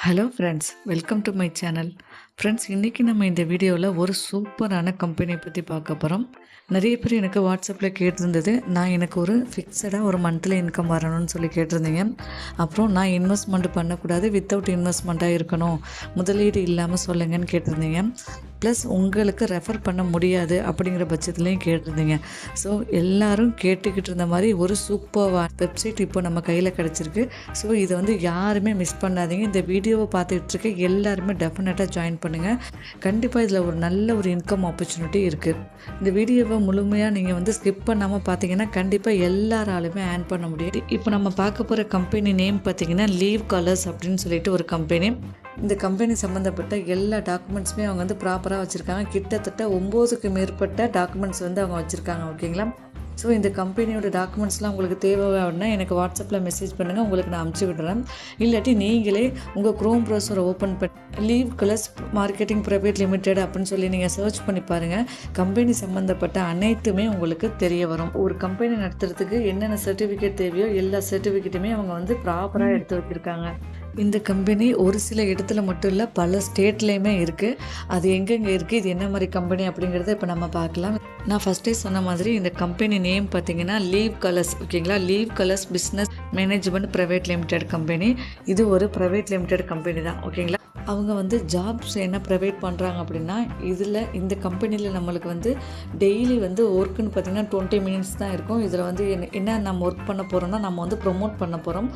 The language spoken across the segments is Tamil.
Hello friends, welcome to my channel. Friends, இன்றைக்கி நம்ம இந்த வீடியோவில் ஒரு சூப்பரான கம்பெனியை பற்றி பார்க்க போகிறோம். நிறைய பேர் எனக்கு வாட்ஸ்அப்பில் கேட்டிருந்தது, எனக்கு ஒரு ஃபிக்ஸடாக ஒரு மந்த்லி இன்கம் வரணும்னு சொல்லி கேட்டிருந்தீங்க. அப்புறம் நான் இன்வெஸ்ட்மெண்ட் பண்ணக்கூடாது, வித்தவுட் இன்வெஸ்ட்மெண்ட்டாக இருக்கணும், முதலீடு இல்லாமல் சொல்லுங்கன்னு கேட்டிருந்தீங்க. ப்ளஸ் உங்களுக்கு ரெஃபர் பண்ண முடியாது அப்படிங்கிற பட்சத்துலேயும் கேட்டிருந்தீங்க. ஸோ எல்லோரும் கேட்டுக்கிட்டு இருந்த மாதிரி ஒரு சூப்பர் வெப்சைட் இப்போ நம்ம கையில் கிடச்சிருக்கு. ஸோ இதை வந்து யாருமே மிஸ் பண்ணாதீங்க. இந்த வீடியோவை பார்த்துக்கிட்டு இருக்க எல்லாருமே டெஃபினட்டாக ஜாயின் பண்ணுங்கள். கண்டிப்பாக இதில் ஒரு நல்ல ஒரு இன்கம் ஆப்பர்ச்சுனிட்டி இருக்குது. இந்த வீடியோவை முழுமையாக நீங்கள் வந்து ஸ்கிப் பண்ணாமல் பார்த்தீங்கன்னா கண்டிப்பாக எல்லாராலுமே ஏர்ன் பண்ண முடியாது. இப்போ நம்ம பார்க்க போகிற கம்பெனி நேம் பார்த்தீங்கன்னா லீவ் கலர்ஸ் அப்படின்னு சொல்லிட்டு ஒரு கம்பெனி. இந்த கம்பெனி சம்மந்தப்பட்ட எல்லா டாக்குமெண்ட்ஸுமே அவங்க வந்து ப்ராப்பராக வச்சுருக்காங்க. கிட்டத்தட்ட 9க்கு மேற்பட்ட டாக்குமெண்ட்ஸ் வந்து அவங்க வச்சுருக்காங்க. ஓகேங்களா? ஸோ இந்த கம்பெனியோட டாக்குமெண்ட்ஸ்லாம் உங்களுக்கு தேவைன்னா எனக்கு வாட்ஸ்அப்பில் மெசேஜ் பண்ணுங்கள், உங்களுக்கு நான் அனுப்பிச்சி விடுறேன். இல்லாட்டி நீங்களே உங்கள் க்ரோம் ப்ரௌசரை ஓப்பன் பண்ணி leave colours marketing private limited அப்படின்னு சொல்லி நீங்கள் சர்ச் பண்ணி பாருங்கள். கம்பெனி சம்மந்தப்பட்ட அனைத்துமே உங்களுக்கு தெரிய வரும். ஒரு கம்பெனி நடத்துறதுக்கு என்னென்ன சர்டிஃபிகேட் தேவையோ எல்லா சர்டிஃபிகேட்டுமே அவங்க வந்து ப்ராப்பராக எடுத்து வச்சுருக்காங்க. இந்த கம்பெனி ஒரு சில இடத்துல மட்டும் இல்லை, பல ஸ்டேட்லேயுமே இருக்குது. அது எங்கெங்கே இருக்குது, இது என்ன மாதிரி கம்பெனி அப்படிங்கிறத இப்போ நம்ம பார்க்கலாம். நான் ஃபஸ்ட்டே சொன்ன மாதிரி இந்த கம்பெனி நேம் பார்த்தீங்கன்னா லீவ் கலர்ஸ். ஓகேங்களா? Leave colours business management private limited company. இது ஒரு ப்ரைவேட் லிமிடெட் கம்பெனி தான். ஓகேங்களா? அவங்க வந்து ஜாப்ஸ் என்ன ப்ரொவைட் பண்ணுறாங்க அப்படின்னா, இந்த கம்பெனியில் நம்மளுக்கு வந்து டெய்லி வந்து ஒர்க்குன்னு பார்த்திங்கன்னா 20 மினிட்ஸ் தான் இருக்கும். இதில் வந்து என்ன நம்ம ஒர்க் பண்ண போகிறோம்னா, நம்ம வந்து ப்ரொமோட் பண்ண போகிறோம்.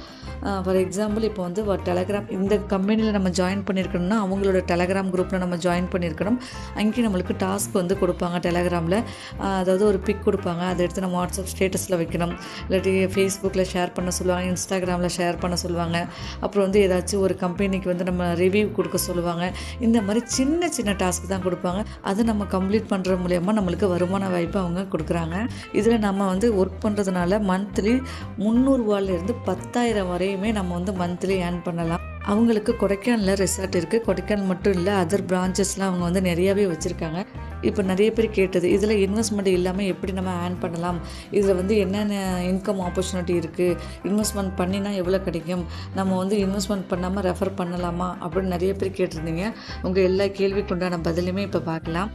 ஃபார் எக்ஸாம்பிள், இப்போ வந்து டெலகிராம் இந்த கம்பெனியில் நம்ம ஜாயின் பண்ணியிருக்கணும்னா அவங்களோட டெலகிராம் குரூப்பில் நம்ம ஜாயின் பண்ணியிருக்கணும். அங்கேயும் நம்மளுக்கு டாஸ்க் வந்து கொடுப்பாங்க டெலகிராமில். அதாவது ஒரு பிக் கொடுப்பாங்க, அதை எடுத்து நம்ம வாட்ஸ்அப் ஸ்டேட்டஸில் வைக்கணும், இல்லாட்டி ஃபேஸ்புக்கில் ஷேர் பண்ண சொல்லுவாங்க, இன்ஸ்டாகிராமில் ஷேர் பண்ண சொல்லுவாங்க. அப்புறம் வந்து ஏதாச்சும் ஒரு கம்பெனிக்கு வந்து நம்ம ரிவ்யூ கொடுக்க சொல்லுவாங்க. இந்த மாதிரி சின்ன சின்ன டாஸ்க் தான் கொடுப்பாங்க. அதை நம்ம கம்ப்ளீட் பண்ணுற மூலயமா நம்மளுக்கு வருமான வாய்ப்பு அவங்க கொடுக்குறாங்க. இதில் நம்ம வந்து ஒர்க் பண்ணுறதுனால மந்த்லி 300 ரூபாயிலிருந்து 10,000 வரையுமே நம்ம வந்து மந்த்லி ஏர்ன் பண்ணலாம். அவங்களுக்கு கொடைக்கானலில் ரெசார்ட் இருக்குது. கொடைக்கானல் மட்டும் இல்லை, அதர் பிரான்ச்சஸ்லாம் அவங்க வந்து நிறையாவே வச்சுருக்காங்க. இப்போ நிறைய பேர் கேட்டது, இதில் இன்வெஸ்ட்மெண்ட் இல்லாமல் எப்படி நம்ம ஏர்ன் பண்ணலாம், இதில் வந்து என்னென்ன இன்கம் ஆப்பர்ச்சுனிட்டி இருக்குது, இன்வெஸ்ட்மெண்ட் பண்ணினா எவ்வளோ கிடைக்கும், நம்ம வந்து இன்வெஸ்ட்மெண்ட் பண்ணாமல் ரெஃபர் பண்ணலாமா அப்படின்னு நிறைய பேர் கேட்டிருந்தீங்க. உங்கள் எல்லா கேள்விக்கு உண்டான பதிலுமே இப்போ பார்க்கலாம்.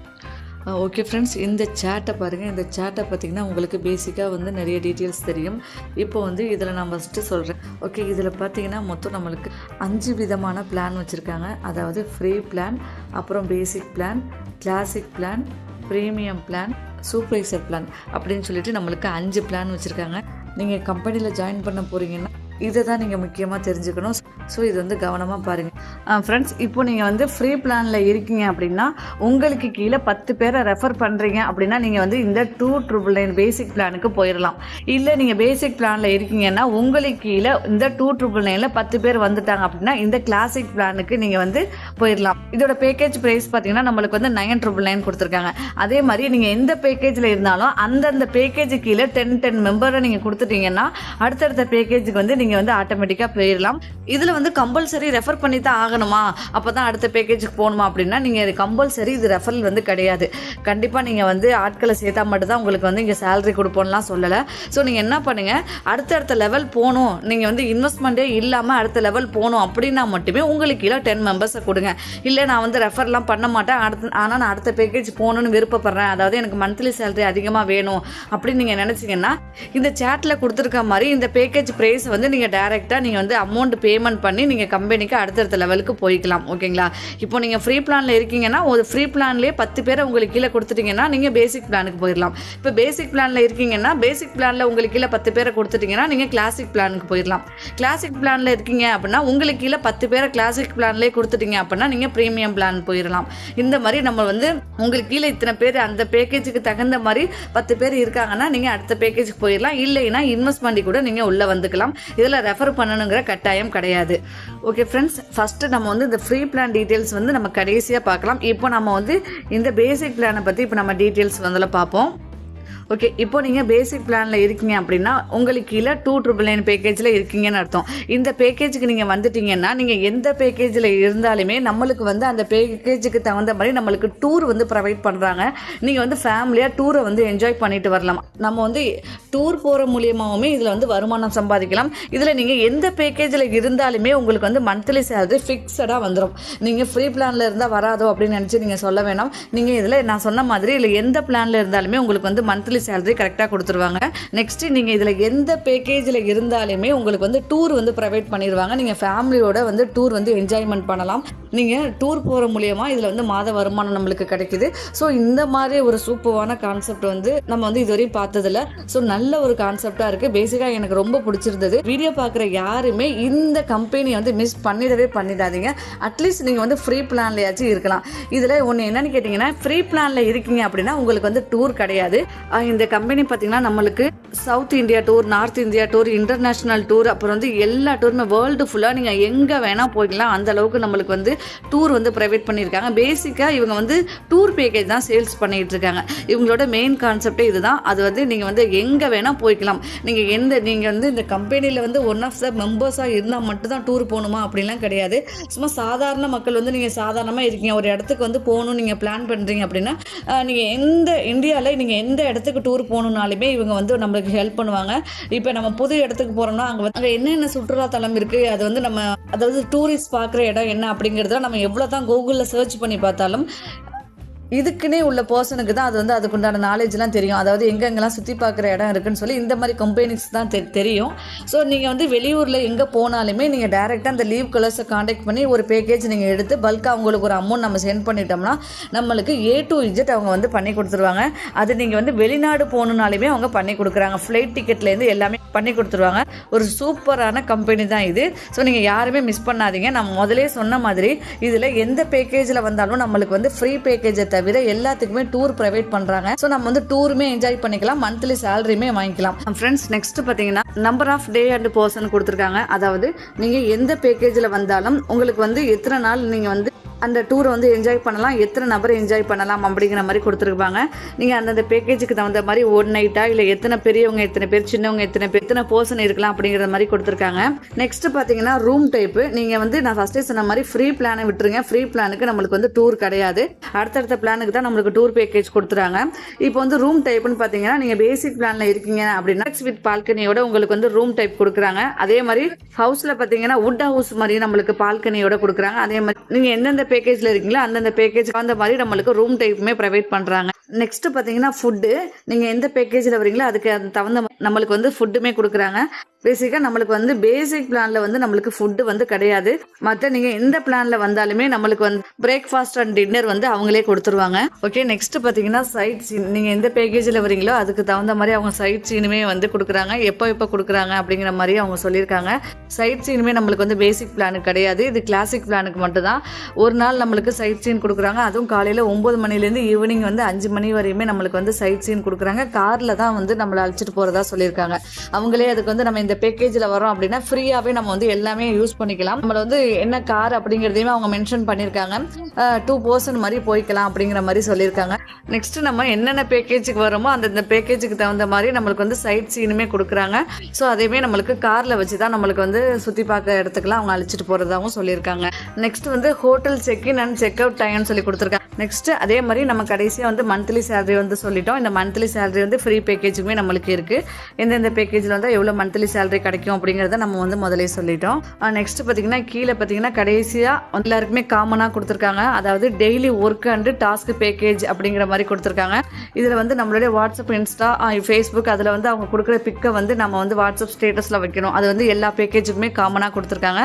ஓகே ஃப்ரெண்ட்ஸ், இந்த சேட்டை பாருங்கள். இந்த சேட்டை பார்த்திங்கன்னா உங்களுக்கு பேசிக்காக வந்து நிறைய டீட்டெயில்ஸ் தெரியும். இப்போ வந்து இதில் நான் ஃபஸ்ட்டு சொல்கிறேன். ஓகே, இதில் பார்த்திங்கன்னா மொத்தம் நம்மளுக்கு 5 விதமான பிளான் வச்சுருக்காங்க. அதாவது ஃப்ரீ பிளான், அப்புறம் பேசிக் plan, classic plan, premium plan, supervisor plan அப்படின்னு சொல்லிட்டு நம்மளுக்கு 5 பிளான் வச்சுருக்காங்க. நீங்கள் கம்பெனியில் ஜாயின் பண்ண போகிறீங்கன்னா இதை தான் நீங்கள் முக்கியமாக தெரிஞ்சுக்கணும். ஸோ இது வந்து கவனமாக பாருங்கள். ஃப்ரெண்ட்ஸ், இப்போ நீங்கள் வந்து ஃப்ரீ பிளானில் இருக்கீங்க அப்படின்னா உங்களுக்கு கீழே 10 பேரை ரெஃபர் பண்ணுறீங்க அப்படின்னா நீங்கள் வந்து இந்த 299 பேசிக் பிளானுக்கு போயிடலாம். இல்லை நீங்கள் பேசிக் பிளானில் இருக்கீங்கன்னா உங்களுக்கு கீழே இந்த 299ல் 10 பேர் வந்துட்டாங்க அப்படின்னா இந்த கிளாசிக் பிளானுக்கு நீங்கள் வந்து போயிடலாம். இதோட பேக்கேஜ் ப்ரைஸ் பார்த்தீங்கன்னா நம்மளுக்கு வந்து 999 கொடுத்துருக்காங்க. அதே மாதிரி நீங்கள் எந்த பேக்கேஜில் இருந்தாலும் அந்தந்த பேக்கேஜு கீழே 10 மெம்பரை நீங்கள் கொடுத்துட்டீங்கன்னா அடுத்தடுத்த பேக்கேஜுக்கு வந்து நீங்கள் வந்து ஆட்டோமேட்டிக்காக போயிடலாம். இதில் வந்து கம்பல்சரி ரெஃபர் பண்ணி தான் ஆகணுமா, அப்போ தான் அடுத்த பேக்கேஜுக்கு போகணுமா அப்படின்னா நீங்கள் இது கம்பல்சரி, இது ரெஃபரல் வந்து கிடையாது. கண்டிப்பாக நீங்கள் வந்து ஆட்களை சேர்த்தா மட்டும்தான் உங்களுக்கு வந்து இங்கே சேலரி கொடுப்போம்லாம் சொல்லலை. ஸோ நீங்கள் என்ன பண்ணுங்கள், அடுத்தடுத்த லெவல் போகணும், நீங்கள் வந்து இன்வெஸ்ட்மெண்ட்டே இல்லாமல் அடுத்த லெவல் போகணும் அப்படின்னா மட்டுமே உங்களுக்கு கீழே 10 மெம்பர்ஸை கொடுங்க. இல்லை நான் வந்து ரெஃபர்லாம் பண்ண மாட்டேன், ஆனால் நான் அடுத்த பேக்கேஜ் போகணுன்னு விருப்பப்படுறேன், அதாவது எனக்கு மந்த்லி சேலரி அதிகமாக வேணும் அப்படின்னு நீங்கள் நினச்சிங்கன்னா இந்த சேட்டில் கொடுத்துருக்க மாதிரி இந்த பேக்கேஜ் ப்ரைஸ் வந்து நீங்கள் டைரெக்டாக நீங்கள் வந்து அமௌண்ட் பேமெண்ட் பண்ணி நீங்கள் கம்பெனிக்கு அடுத்தடுத்த லெவலுக்கு போய்க்கலாம். ஓகேங்களா? இப்போ நீங்கள் ஃப்ரீ பிளானில் இருக்கீங்கன்னா ஒரு ஃப்ரீ பிளான்லேயே 10 பேரை உங்களுக்கு கீழே கொடுத்துட்டிங்கன்னா நீங்கள் பேசிக் பிளானுக்கு போயிடலாம். இப்போ பேசிக் பிளானில் இருக்கீங்கன்னா பேசிக் பிளானில் உங்களுக்கு கீழே 10 பேரை கொடுத்துட்டிங்கன்னா நீங்கள் கிளாசிக் பிளானுக்கு போயிடலாம். கிளாசிக் பிளானில் இருக்கீங்க அப்படின்னா உங்களுக்கு கீழே 10 பேரை கிளாசிக் பிளான்லேயே கொடுத்துட்டீங்க அப்படின்னா நீங்கள் ப்ரீமியம் பிளான் போயிடலாம். இந்த மாதிரி நம்ம வந்து உங்களுக்கு கீழே இத்தனை பேர் அந்த பேக்கேஜுக்கு தகுந்த மாதிரி 10 பேர் இருக்காங்கன்னா நீங்கள் அடுத்த பேக்கேஜுக்கு போயிடலாம். இல்லைன்னா இன்வெஸ்ட்மெண்ட் கூட நீங்கள் உள்ளே வந்துக்கலாம். இதில் ரெஃபர் பண்ணணுங்கிற கட்டாயம் கிடையாது. ஓகே ஃப்ரெண்ட்ஸ், ஃபஸ்ட்டு நம்ம வந்து இந்த ஃப்ரீ பிளான் டீட்டெயில்ஸ் வந்து நம்ம கடைசியாக பார்க்கலாம். இப்போ நம்ம வந்து இந்த பேசிக் பிளானை பற்றி இப்போ நம்ம டீட்டெயில்ஸ் வந்து பார்ப்போம். ஓகே, இப்போ நீங்கள் பேசிக் பிளானில் இருக்கீங்க அப்படின்னா உங்களுக்கு கீழே 2,999 பேக்கேஜில் இருக்கீங்கன்னு அர்த்தம். இந்த பேக்கேஜுக்கு நீங்கள் வந்துட்டீங்கன்னா நீங்கள் எந்த பேக்கேஜில் இருந்தாலுமே நம்மளுக்கு வந்து அந்த பேக்கேஜுக்கு தகுந்த மாதிரி நம்மளுக்கு டூர் வந்து ப்ரொவைட் பண்ணுறாங்க. நீங்கள் வந்து ஃபேமிலியாக டூரை வந்து என்ஜாய் பண்ணிட்டு வரலாம். நம்ம வந்து டூர் போகிற மூலியமாகவுமே இதில் வந்து வருமானம் சம்பாதிக்கலாம். இதில் நீங்கள் எந்த பேக்கேஜில் இருந்தாலுமே உங்களுக்கு வந்து மந்த்லி சேலரி ஃபிக்ஸடாக வந்துடும். நீங்கள் ஃப்ரீ பிளானில் இருந்தால் வராதோ அப்படின்னு நினச்சி நீங்கள் சொல்ல வேணாம். நீங்கள் இதில் நான் சொன்ன மாதிரி இல்லை எந்த பிளானில் இருந்தாலுமே உங்களுக்கு வந்து மந்த்லி சேலரி கரெக்டாக கொடுத்துருவாங்க. நெக்ஸ்ட் நீங்கள் இதில் எந்த பேக்கேஜில் இருந்தாலுமே உங்களுக்கு வந்து டூர் வந்து ப்ரொவைட் பண்ணிடுவாங்க. நீங்கள் ஃபேமிலியோட வந்து டூர் வந்து என்ஜாய்மெண்ட் பண்ணலாம். நீங்கள் டூர் போகிற மூலியமாக இதில் வந்து மாத வருமானம் நம்மளுக்கு கிடைக்குது. ஸோ இந்த மாதிரி ஒரு சூப்பரான கான்செப்ட் வந்து நம்ம வந்து இதுவரையும் பார்த்ததில்ல. ஸோ நல்ல ஒரு கான்செப்டாக இருக்குது. பேசிக்காக எனக்கு ரொம்ப பிடிச்சிருந்தது. வீடியோ பார்க்குற யாருமே இந்த கம்பெனியை வந்து மிஸ் பண்ணிடாதீங்க. அட்லீஸ்ட் நீங்கள் வந்து ஃப்ரீ பிளான்லையாச்சும் இருக்கலாம். இதில் ஒன்று என்னன்னு கேட்டிங்கன்னா, ஃப்ரீ பிளானில் இருக்கீங்க அப்படின்னா உங்களுக்கு வந்து டூர் கிடையாது. இந்த கம்பெனி பார்த்தீங்கன்னா நம்மளுக்கு south India tour, north India tour, international tour, அப்புறம் வந்து எல்லா டூருமே வேர்ல்டு ஃபுல்லாக நீங்கள் எங்கே வேணால் போய்க்கலாம். அந்த அளவுக்கு நம்மளுக்கு வந்து டூர் வந்து ப்ரொவைட் பண்ணியிருக்காங்க. பேசிக்காக இவங்க வந்து டூர் பேக்கேஜ் தான் சேல்ஸ் பண்ணிகிட்டு இருக்காங்க. இவங்களோட மெயின் கான்செப்டே இதுதான். அது வந்து நீங்கள் வந்து எங்கே வேணால் போய்க்கலாம். நீங்கள் வந்து இந்த கம்பெனியில் வந்து ஒன் ஆஃப் த மெம்பர்ஸாக இருந்தால் மட்டும்தான் டூர் போகணுமா அப்படின்லாம் கிடையாது. சும்மா சாதாரண மக்கள் வந்து நீங்கள் சாதாரணமாக இருக்கீங்க, ஒரு இடத்துக்கு வந்து போகணும் நீங்கள் பிளான் பண்ணுறீங்க அப்படின்னா நீங்கள் இந்தியாவில் நீங்கள் எந்த இடத்துக்கு டூர் போகணுன்னாலுமே இவங்க வந்து நம்மளுக்கு ஹெல்ப் பண்ணுவாங்க. இப்போ நம்ம புது இடத்துக்கு போகிறோம்னா அங்கே என்னென்ன சுற்றுலாத்தலம் இருக்குது, அது வந்து நம்ம அதாவது டூரிஸ்ட் பார்க்குற இடம் என்ன அப்படிங்கிறத நம்ம எவ்வளோ தான் கூகுளில் சர்ச் பண்ணி பார்த்தாலும் இதுக்குன்னே உள்ள பர்சனுக்கு தான் அது வந்து அதுக்குண்டான நாலேஜ்லாம் தெரியும். அதாவது எங்கெங்கெல்லாம் சுற்றி பார்க்குற இடம் இருக்குன்னு சொல்லி இந்த மாதிரி கம்பெனிஸ் தான் தெரியும். ஸோ நீங்கள் வந்து வெளியூரில் எங்கே போனாலுமே நீங்கள் டேரெக்டாக அந்த லீவ் கலர்ஸை காண்டாக்ட் பண்ணி ஒரு பேக்கேஜ் நீங்கள் எடுத்து பல்காக அவங்களுக்கு ஒரு அமௌண்ட் நம்ம சென்ட் பண்ணிட்டோம்னா நம்மளுக்கு A to Z அவங்க வந்து பண்ணி கொடுத்துருவாங்க. அது நீங்கள் வந்து வெளிநாடு போகணுன்னாலுமே அவங்க பண்ணி கொடுக்குறாங்க. ஃப்ளைட் டிக்கெட்லேருந்து எல்லாமே பண்ணி கொடுத்துருவாங்க. ஒரு சூப்பரான கம்பெனி தான் இது. ஸோ நீங்கள் யாருமே மிஸ் பண்ணாதீங்க. நான் முதலே சொன்ன மாதிரி இதில் எந்த பேக்கேஜில் வந்தாலும் நம்மளுக்கு வந்து ஃப்ரீ பேக்கேஜை தவிர எல்லாத்துக்குமே டூர் ப்ரொவைட் பண்றாங்க. ஸோ நம்ம வந்து டூருமே என்ஜாய் பண்ணிக்கலாம், மந்த்லி சேலரியுமே வாங்கிக்கலாம். ஃப்ரெண்ட்ஸ், நெக்ஸ்ட் பார்த்தீங்கன்னா number of day and person கொடுத்துருக்காங்க. அதாவது நீங்கள் எந்த பேக்கேஜில் வந்தாலும் உங்களுக்கு வந்து எத்தனை நாள் நீங்கள் வந்து அந்த டூரை வந்து என்ஜாய் பண்ணலாம், எத்தனை நபர் என்ஜாய் பண்ணலாம் அப்படிங்கிற மாதிரி கொடுத்துருப்பாங்க. நீங்கள் அந்தந்த பேக்கேஜுக்கு தகுந்த மாதிரி ஒன் நைட்டா இல்லை எத்தனை பெரியவங்க எத்தனை பேர், சின்னவங்க எத்தனை பேர், எத்தனை பர்சன் இருக்கலாம் அப்படிங்கிற மாதிரி கொடுத்துருக்காங்க. நெக்ஸ்ட் பார்த்தீங்கன்னா ரூம் டைப்பு. நீங்கள் வந்து நான் ஃபஸ்ட்டே சொன்ன மாதிரி ஃப்ரீ பிளானை விட்டுருங்க. ஃப்ரீ பிளானுக்கு நம்மளுக்கு வந்து டூர் கிடையாது. அடுத்தடுத்த பிளானுக்கு தான் நம்மளுக்கு டூர் பேக்கேஜ் கொடுத்துறாங்க. இப்போ வந்து ரூம் டைப்புன்னு பார்த்தீங்கன்னா நீங்கள் பேசிக் பிளானில் இருக்கீங்க அப்படின்னா வித் பால்கனியோட உங்களுக்கு வந்து ரூம் டைப் கொடுக்குறாங்க. அதே மாதிரி ஹவுஸில் பார்த்தீங்கன்னா வுட் ஹவுஸ் மாதிரி நம்மளுக்கு பால்கனியோட கொடுக்குறாங்க. அதே மாதிரி நீங்கள் எந்தெந்த பேக்கேஜில் இருக்கீங்களோ அந்தந்த பேக்கேஜ் அந்த மாதிரி நம்மளுக்கு ரூம் டைப்புமே ப்ரொவைட் பண்ணுறாங்க. நெக்ஸ்ட் பார்த்தீங்கன்னா ஃபுட்டு. நீங்கள் எந்த பேக்கேஜில் வரீங்களோ அதுக்கு தகுந்த நம்மளுக்கு வந்து ஃபுட்டுமே கொடுக்குறாங்க. பேசிக்காக நம்மளுக்கு வந்து பேசிக் பிளானில் வந்து நம்மளுக்கு ஃபுட்டு வந்து கிடையாது. மற்ற நீங்கள் எந்த பிளானில் வந்தாலுமே நம்மளுக்கு வந்து பிரேக்ஃபாஸ்ட் அண்ட் டின்னர் வந்து அவங்களே கொடுத்துருவாங்க. ஓகே, நெக்ஸ்ட் பார்த்தீங்கன்னா சைட் சீன். நீங்கள் எந்த பேக்கேஜில் வரீங்களோ அதுக்கு தகுந்த மாதிரி அவங்க சைட் சீனுமே வந்து கொடுக்குறாங்க. எப்போ கொடுக்குறாங்க அப்படிங்கிற மாதிரி அவங்க சொல்லியிருக்காங்க. சைட் சீனுமே நம்மளுக்கு வந்து பேசிக் பிளானுக்கு கிடையாது. இது கிளாசிக் பிளானுக்கு மட்டும்தான். ஒரு நாள் நம்மளுக்கு சைட் சீன் கொடுக்குறாங்க. அதுவும் காலையில் 9 மணிலேருந்து ஈவினிங் வந்து 5 மணி வரையுமே நம்மளுக்கு வந்து சைட் சீன் கொடுக்குறாங்க. காரில் தான் வந்து நம்மளை அழைச்சிட்டு போகிறதா சொல்லியிருக்காங்க. அவங்களே அதுக்கு வந்து நம்ம இந்த பேக்கேஜில் வரோம் அப்படின்னா ஃப்ரீயாகவே நம்ம வந்து எல்லாமே யூஸ் பண்ணிக்கலாம். நம்மளை வந்து என்ன கார் அப்படிங்கிறதையுமே அவங்க மென்ஷன் பண்ணியிருக்காங்க. 2 பர்சன் மாதிரி போய்க்கலாம் அப்படிங்கிற மாதிரி சொல்லியிருக்காங்க. நெக்ஸ்ட் நம்ம என்னென்ன பேக்கேஜுக்கு வரோமோ அந்த பேக்கேஜுக்கு தகுந்த மாதிரி நம்மளுக்கு வந்து சைட் சீனுமே கொடுக்குறாங்க. ஸோ அதேமே நம்மளுக்கு காரில் வச்சு தான் நம்மளுக்கு வந்து சுற்றி பார்க்க இடத்துக்குலாம் அவங்க அழைச்சிட்டு போகிறதாகவும் சொல்லியிருக்காங்க. நெக்ஸ்ட் வந்து hotel check in and check out டைம்னு சொல்லி கொடுத்துருக்காங்க. நெக்ஸ்ட் அதே மாதிரி நம்ம கடைசியாக வந்து மந்த்லி சேலரி வந்து சொல்லிட்டோம். இந்த மந்த்லி சேலரி வந்து ஃப்ரீ பேக்கேஜுமே நம்மளுக்கு இருக்குது. எந்தெந்த பேக்கேஜில் வந்து எவ்வளோ மந்த்லி சேலரி கிடைக்கும் அப்படிங்கிறத நம்ம வந்து முதலே சொல்லிட்டோம். நெக்ஸ்ட் பார்த்தீங்கன்னா கீழே பார்த்தீங்கன்னா கடைசியாக எல்லாருக்குமே காமனாக கொடுத்துருக்காங்க. அதாவது daily work and task package அப்படிங்கிற மாதிரி கொடுத்துருக்காங்க. இதில் வந்து நம்மளுடைய வாட்ஸ்அப், இன்ஸ்டா, ஃபேஸ்புக் அதில் வந்து அவங்க கொடுக்குற பிக்கை வந்து நம்ம வந்து வாட்ஸ்அப் ஸ்டேட்டஸில் வைக்கணும். அது வந்து எல்லா பேக்கேஜுக்குமே காமனாக கொடுத்துருக்காங்க.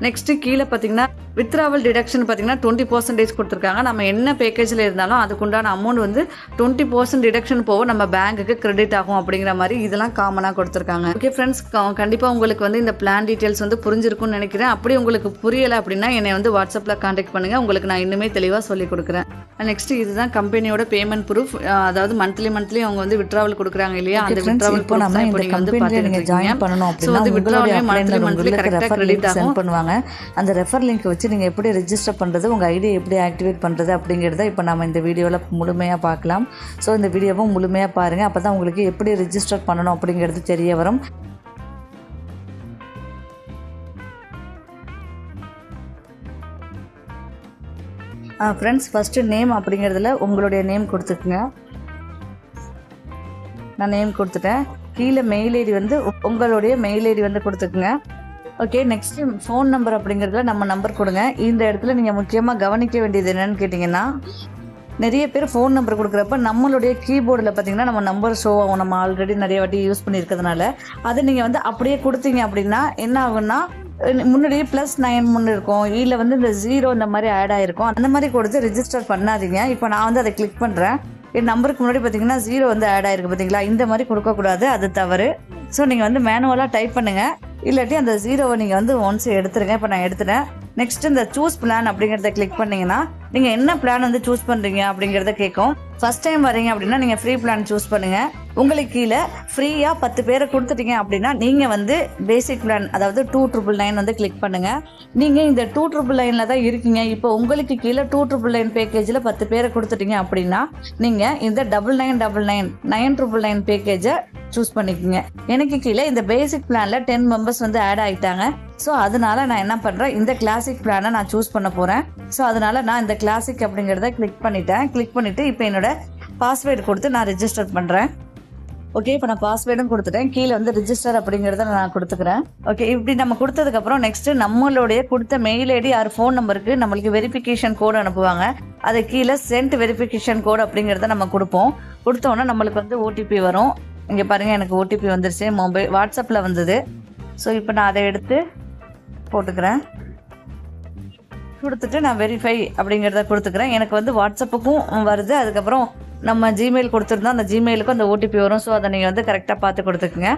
நெக்ஸ்ட்டு கீழே பார்த்தீங்கன்னா வித்ராவல் டிடக்ஷன் பார்த்தீங்கன்னா 20% கொடுத்துருக்காங்க. நம்ம என்ன பேக்கேஜில் இருந்தாலும் அதுக்குண்டான அமௌண்ட் வந்து 20% டிடக்ஷன் போக நம்ம பேங்க்குக்கு கிரெடிட் ஆகும் அப்படிங்கிற மாதிரி இதெல்லாம் காமனாக கொடுத்துருக்காங்க. ஓகே ஃப்ரெண்ட்ஸ், கண்டிப்பாக உங்களுக்கு வந்து இந்த பிளான் டீட்டெயில்ஸ் வந்து புரிஞ்சிருக்கும்னு நினைக்கிறேன். அப்படி உங்களுக்கு புரியலை அப்படின்னா என்னை வந்து வாட்ஸ்அப்பில் கான்டாக்ட் பண்ணுங்கள். உங்களுக்கு நான் இன்னுமே தெளிவாக சொல்லிக் கொடுக்குறேன். நெக்ஸ்ட் இதுதான் கம்பெனியோட பேமெண்ட் ப்ரூஃப். அதாவது மந்த்லி அவங்க வந்து வித்ட்ராவல் கொடுக்குறாங்க இல்லையா, அந்த வித்ட்ராவல் இப்போ நம்ம இந்த கம்பெனியில் நீங்கள் ஜாயின் பண்ணணும் அப்படின்னா உங்களுடைய மந்த்லி கரெக்டாக ரெஃபர் லிங்க் சென்ட் பண்ணுவாங்க. அந்த ரெஃபர் லிங்க் வச்சு நீங்கள் எப்படி ரெஜிஸ்டர் பண்ணுறது, உங்கள் ஐடியை எப்படி ஆக்டிவேட் பண்ணுறது அப்படிங்கிறத இப்போ நம்ம இந்த வீடியோவில் முழுமையாக பார்க்கலாம். ஸோ இந்த வீடியோவும் முழுமையாக பாருங்கள், அப்போ தான் உங்களுக்கு எப்படி ரெஜிஸ்டர் பண்ணணும் அப்படிங்கிறது தெரிய வரும். ஃப்ரெண்ட்ஸ், ஃபஸ்ட்டு நேம் அப்படிங்கிறதுல உங்களுடைய நேம் கொடுத்துக்குங்க. நான் நேம் கொடுத்துட்டேன். கீழே மெயில் ஐடி வந்து உங்களுடைய மெயில் ஐடி வந்து கொடுத்துக்குங்க. ஓகே, நெக்ஸ்ட்டு ஃபோன் நம்பர் அப்படிங்கிறதுல நம்ம நம்பர் கொடுங்க. இந்த இடத்துல நீங்கள் முக்கியமாக கவனிக்க வேண்டியது என்னென்னு கேட்டிங்கன்னா, நிறைய பேர் ஃபோன் நம்பர் கொடுக்குறப்ப நம்மளுடைய கீபோர்டில் பார்த்திங்கன்னா நம்ம நம்பர் ஷோ ஆகும். நம்ம ஆல்ரெடி நிறைய வாட்டி யூஸ் பண்ணியிருக்கிறதுனால அது நீங்கள் வந்து அப்படியே கொடுத்தீங்க அப்படின்னா என்ன ஆகுன்னா, முன்னாடியே +9 முன்னு இருக்கும், இல்லை வந்து இந்த 0 இந்த மாதிரி ஆட் ஆகிருக்கும். அந்த மாதிரி கொடுத்து ரெஜிஸ்டர் பண்ணாதீங்க. இப்போ நான் வந்து அதை கிளிக் பண்ணுறேன். என் நம்பருக்கு முன்னாடி பார்த்தீங்கன்னா 0 வந்து ஆட் ஆகிருக்கு பார்த்தீங்களா, இந்த மாதிரி கொடுக்கக்கூடாது, அது தவறு. ஸோ நீங்கள் வந்து மேனுவலாக டைப் பண்ணுங்கள், இல்லாட்டி அந்த 0வை நீங்கள் வந்து ஒன்ஸ் எடுத்துருங்க. இப்போ நான் எடுத்துட்டேன். நெக்ஸ்ட் இந்த சூஸ் பிளான் அப்படிங்கிறத கிளிக் பண்ணிங்கன்னா நீங்கள் என்ன பிளான் வந்து சூஸ் பண்ணுறீங்க அப்படிங்கிறத கேட்கும். ஃபஸ்ட் டைம் வரீங்க அப்படின்னா நீங்கள் ஃப்ரீ பிளான் சூஸ் பண்ணுங்கள். உங்களுக்கு கீழே ஃப்ரீயாக 10 பேரை கொடுத்துட்டீங்க அப்படின்னா நீங்கள் வந்து பேசிக் பிளான், அதாவது 2999 வந்து கிளிக் பண்ணுங்கள். நீங்கள் இந்த 2999 தான் இருக்கீங்க. இப்போ உங்களுக்கு கீழே 2999 பேக்கேஜில் 10 பேரை கொடுத்துட்டீங்க அப்படின்னா நீங்கள் இந்த 9999 9999 பேக்கேஜை சூஸ் பண்ணிக்கோங்க. எனக்கு கீழே இந்த பேசிக் பிளானில் 10 மெம்பர்ஸ் வந்து ஆட் ஆகிட்டாங்க. ஸோ அதனால் நான் என்ன பண்ணுறேன், இந்த கிளாசிக் பிளானை நான் சூஸ் பண்ண போகிறேன். ஸோ அதனால் நான் இந்த கிளாசிக் அப்படிங்கிறத கிளிக் பண்ணிட்டேன். கிளிக் பண்ணிவிட்டு இப்போ என்னோடய பாஸ்வேர்டு கொடுத்து நான் ரெஜிஸ்டர் பண்ணுறேன். ஓகே, இப்போ நான் பாஸ்வேர்டும் கொடுத்துட்டேன். கீழே வந்து ரிஜிஸ்டர் அப்படிங்கிறத நான் கொடுத்துக்கிறேன். ஓகே, இப்படி நம்ம கொடுத்ததுக்கப்புறம் நெக்ஸ்ட்டு நம்மளுடைய கொடுத்த மெயில் ஐடி ஆர் ஃபோன் நம்பருக்கு நம்மளுக்கு வெரிஃபிகேஷன் கோடு அனுப்புவாங்க. அதை கீழே சென்ட் வெரிஃபிகேஷன் கோடு அப்படிங்கிறத நம்ம கொடுப்போம். கொடுத்தோன்னா நம்மளுக்கு வந்து ஓடிபி வரும். இங்கே பாருங்கள், எனக்கு ஓடிபி வந்துருச்சு, வாட்ஸ்அப்பில் வந்தது. ஸோ இப்போ நான் அதை எடுத்து போட்டுக்கிறேன். கொடுத்துட்டு நான் வெரிஃபை அப்படிங்கிறத கொடுத்துக்கிறேன். எனக்கு வந்து வாட்ஸ்அப்புக்கும் வருது, அதுக்கப்புறம் நம்ம ஜிமெயில் கொடுத்துருந்தோம், அந்த ஜிமெயிலுக்கும் அந்த ஓடிபி வரும். ஸோ அதை நீங்கள் வந்து கரெக்டாக பார்த்து கொடுத்துக்குங்க.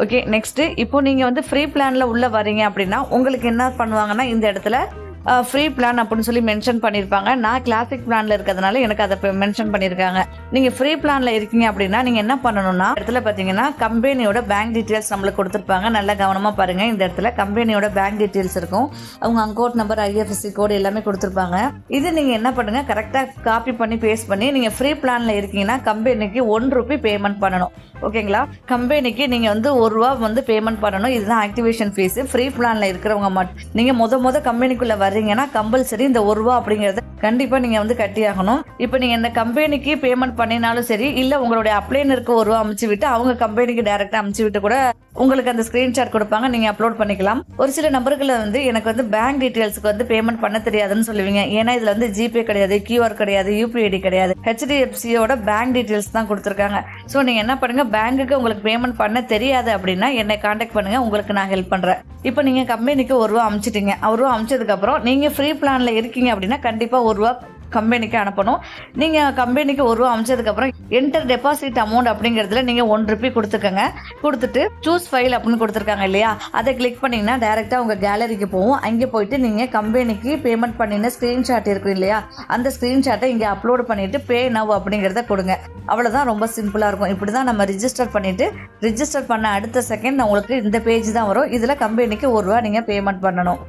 ஓகே, நெக்ஸ்ட்டு இப்போ நீங்கள் வந்து ஃப்ரீ பிளானில் உள்ளே வரீங்க அப்படின்னா உங்களுக்கு என்ன பண்ணுவாங்கன்னா, இந்த இடத்துல ஃப்ரீ பிளான் அப்படின்னு சொல்லி மென்ஷன் பண்ணியிருப்பாங்க. நான் கிளாசிக் பிளானில் இருக்கிறதுனால எனக்கு அதை மென்ஷன் பண்ணியிருக்காங்க. நீங்கள் ஃப்ரீ பிளானில் இருக்கீங்க அப்படின்னா நீங்கள் என்ன பண்ணணும்னா, இடத்துல பார்த்தீங்கன்னா கம்பெனியோட பேங்க் டீட்டெயில்ஸ் நம்மளுக்கு கொடுத்துருப்பாங்க. நல்லா கவனமாக பாருங்கள். இந்த இடத்துல கம்பெனியோட பேங்க் டீட்டெயில்ஸ் இருக்கும். அவங்க அக்கௌண்ட் நம்பர், IFSC கோடு எல்லாமே கொடுத்துருப்பாங்க. இது நீங்கள் என்ன பண்ணுங்கள், கரெக்டாக காப்பி பண்ணி பேஸ்ட் பண்ணி நீங்கள் ஃப்ரீ பிளானில் இருக்கீங்கன்னா கம்பெனிக்கு ₹1 பேமெண்ட் பண்ணணும். ஓகேங்களா, கம்பெனிக்கு நீங்கள் வந்து ₹1 வந்து பேமெண்ட் பண்ணணும். இதுதான் ஆக்டிவேஷன் ஃபீஸு. ஃப்ரீ பிளானில் இருக்கிறவங்க மட்டும் நீங்கள் முத கம்பெனிக்குள்ளே வரீங்கன்னா கம்பல்சரி இந்த ₹1 அப்படிங்கிறத கண்டிப்பாக நீங்கள் வந்து கட்டியாகணும். இப்போ நீங்கள் இந்த கம்பெனிக்கு பேமெண்ட் பண்ணினாலும் சரி, இல்லை உங்களுடைய அப்ளைனருக்கு ₹1 அமுச்சு விட்டு அவங்க கம்பெனிக்கு டைரெக்டாக அமுச்சு விட்டு கூட உங்களுக்கு அந்த ஸ்க்ரீன்ஷாட் கொடுப்பாங்க, நீங்கள் அப்லோட் பண்ணிக்கலாம். ஒரு சில நம்பர்களில் வந்து எனக்கு வந்து பேங்க் டீட்டெயில்ஸுக்கு வந்து பேமெண்ட் பண்ண தெரியாதுன்னு சொல்லுவீங்க. ஏன்னா இதில் வந்து ஜிபே கிடையாது, QR கிடையாது, UPID கிடையாது, HDFCயோட பேங்க் டீட்டெயில்ஸ் தான் கொடுத்துருக்காங்க. ஸோ நீங்கள் என்ன பண்ணுங்கள், பேங்க்குக்கு உங்களுக்கு பேமெண்ட் பண்ண தெரியாது அப்படின்னா என்னை காண்டாக்ட் பண்ணுங்கள், உங்களுக்கு நான் ஹெல்ப் பண்ணுறேன். இப்போ நீங்கள் கம்பெனிக்கு ₹1 அமுச்சிட்டிங்க. ₹1 அமுச்சதுக்கப்புறம் நீங்கள் ஃப்ரீ பிளானில் இருக்கீங்க அப்படின்னா கண்டிப்பாக ₹1 கம்பெனிக்கு அனுப்பணும். நீங்கள் கம்பெனிக்கு ₹1 அனுப்பிச்சதுக்கப்புறம் என்டர் டெபாசிட் அமௌண்ட் அப்படிங்கிறதுல நீங்கள் ₹1 கொடுத்துக்கங்க. கொடுத்துட்டு சூஸ் ஃபைல் அப்படின்னு கொடுத்துருக்காங்க இல்லையா, அதை கிளிக் பண்ணிங்கன்னா டேரெக்டாக உங்கள் கேலரிக்கு போகும். அங்கே போயிட்டு நீங்கள் கம்பெனிக்கு பேமெண்ட் பண்ணின ஸ்க்ரீன்ஷாட் இருக்கும் இல்லையா, அந்த ஸ்க்ரீன்ஷாட்டை இங்கே அப்லோட் பண்ணிவிட்டு பே நவ் அப்படிங்கிறத கொடுங்க. அவ்வளோதான், ரொம்ப சிம்பிளாக இருக்கும். இப்படி தான் நம்ம ரிஜிஸ்டர் பண்ணிவிட்டு ரிஜிஸ்டர் பண்ண அடுத்த செகண்ட் உங்களுக்கு இந்த பேஜ் தான் வரும். இதில் கம்பெனிக்கு ₹1 நீங்கள் பேமெண்ட் பண்ணணும்.